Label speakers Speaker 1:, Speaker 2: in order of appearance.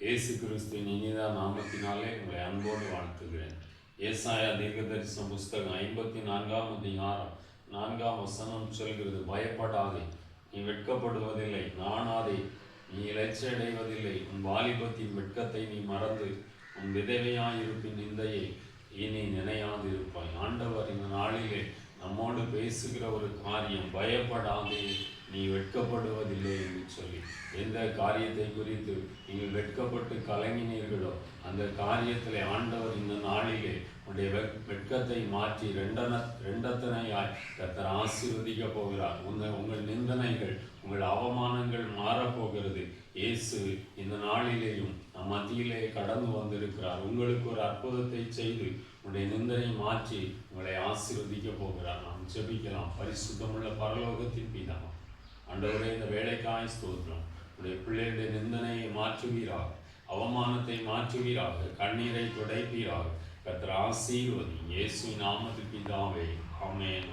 Speaker 1: இயேசு கிறிஸ்துவின் இனிதா நாமத்தினாலே உங்களை அன்போடு வாழ்த்துகிறேன். ஏசாயா தீர்க்கதரிசன புஸ்தகம் 54ஆம் அதிகாரம் 4ஆம் வசனம் சொல்கிறது, பயப்படாதே, நீ வெட்கப்படுவதில்லை, நாணாதே, நீ இளைச்சடைவதில்லை. உன் வாலிபத்தின் வெட்கத்தை நீ மறந்து உன் விதவையாயிருப்பின் நிந்தையை இனி நினையாதிருப்பாய். ஆண்டவர் இந்த நாளிலே நம்மோடு பேசுகிற ஒரு காரியம், பயப்படாதே, நீ வெட்கப்படுவதில்லை என்று சொல்லி. எந்த காரியத்தை குறித்து நீங்கள் வெட்கப்பட்டு கலங்கினீர்களோ அந்த காரியத்தில் ஆண்டவர் இந்த நாளிலே உடைய வெட்கத்தை மாற்றி ரெண்டத்தனையாய் கர்த்தர் ஆசீர்வதிக்க போகிறார். உங்கள் நிந்தனைகள், உங்கள் அவமானங்கள் மாறப்போகிறது. இயேசு இந்த நாளிலேயும் நம் மத்தியிலே கடந்து வந்திருக்கிறார். உங்களுக்கு ஒரு அற்புதத்தை செய்து உங்களுடைய நிந்தனை மாற்றி உங்களை ஆசீர்வதிக்க போகிறார். நாம் ஜெபிக்கலாம். பரிசுத்தமுள்ள பரலோகத்தின் பிதா, ஆண்டவரே, இந்த வேலைக்காய் ஸ்தோத்திரம். உடைய பிள்ளைகளுடைய நிந்தனையை மாற்றுவீராக, அவமானத்தை மாற்றுவீராக, கண்ணீரை துடைப்பீராக. கர்த்தர் ஆசீர்வதி. இயேசுவின் நாமத்தில் பிதாவே, ஆமென்.